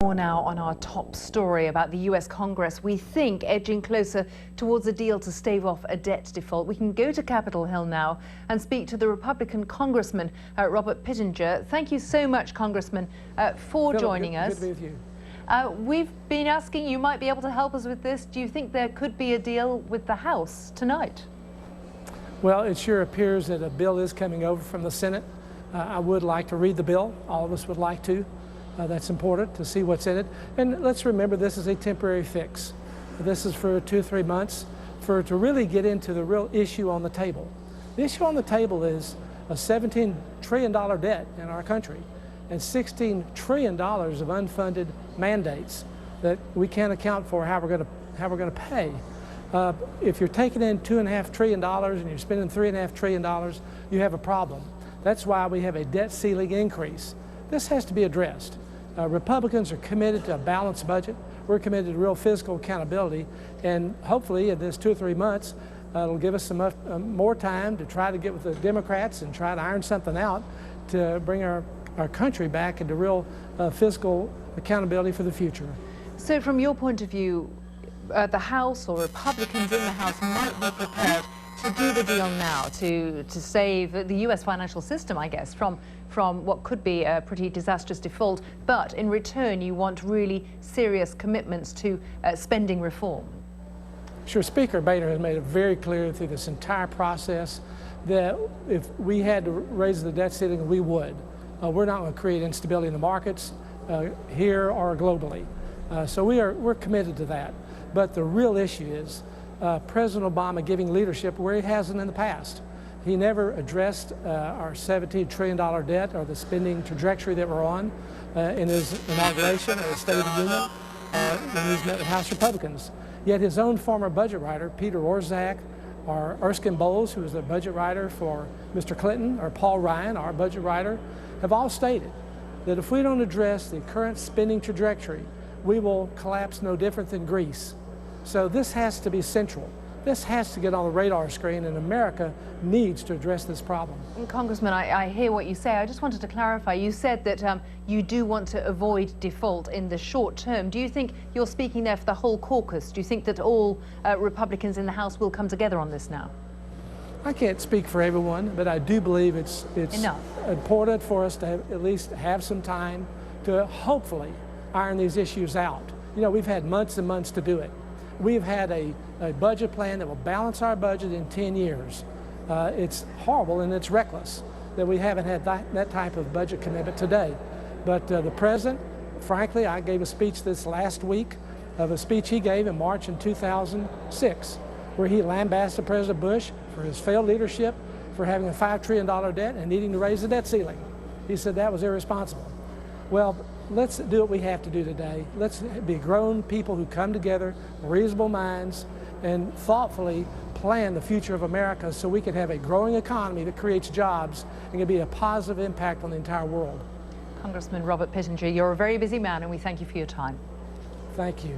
More now on our top story about the US Congress, we think edging closer towards a deal to stave off a debt default. We can go to Capitol Hill now and speak to the Republican Congressman Robert Pittenger. Thank you so much, Congressman, for joining us. Good to be with you. We've been asking, you might be able to help us with this. Do you think there could be a deal with the House tonight? Well, it sure appears that a bill is coming over from the Senate. I would like to read the bill. All of us would like to. That's important to see what's in it. And let's remember, this is a temporary fix. This is for 2 or 3 months to really get into the real issue on the table. The issue on the table is a $17 trillion debt in our country and $16 trillion of unfunded mandates that we can't account for how we're going to pay. If you're taking in $2.5 trillion and you're spending $3.5 trillion, you have a problem. That's why we have a debt ceiling increase. This has to be addressed. Republicans are committed to a balanced budget. We're committed to real fiscal accountability, and hopefully in this 2 or 3 months, it'll give us some more time to try to get with the Democrats and try to iron something out to bring our country back into real fiscal accountability for the future. So from your point of view, the House or Republicans in the House might be prepared to do the deal now to save the US financial system, I guess, from what could be a pretty disastrous default, but in return you want really serious commitments to spending reform. Sure, Speaker Boehner has made it very clear through this entire process that if we had to raise the debt ceiling, we would. We're not going to create instability in the markets here or globally. So we're committed to that. But the real issue is President Obama giving leadership where he hasn't in the past. He never addressed our $17 trillion debt or the spending trajectory that we're on in his inauguration of the State of the Union when he's met with House Republicans. Yet his own former budget writer, Peter Orszag, or Erskine Bowles, who was the budget writer for Mr. Clinton, or Paul Ryan, our budget writer, have all stated that if we don't address the current spending trajectory, we will collapse no different than Greece. So this has to be central. This has to get on the radar screen, and America needs to address this problem. Congressman, I hear what you say. I just wanted to clarify. You said that you do want to avoid default in the short term. Do you think you're speaking there for the whole caucus? Do you think that all Republicans in the House will come together on this now? I can't speak for everyone, but I do believe it's important for us to at least have some time to hopefully iron these issues out. You know, we've had months and months to do it. We've had a budget plan that will balance our budget in 10 years. It's horrible and it's reckless that we haven't had that type of budget commitment today. But the president, frankly, I gave a speech this last week of a speech he gave in March in 2006, where he lambasted President Bush for his failed leadership, for having a $5 trillion debt and needing to raise the debt ceiling. He said that was irresponsible. Well, let's do what we have to do today. Let's be grown people who come together, reasonable minds, and thoughtfully plan the future of America so we can have a growing economy that creates jobs and can be a positive impact on the entire world. Congressman Robert Pittenger, you're a very busy man, and we thank you for your time. Thank you.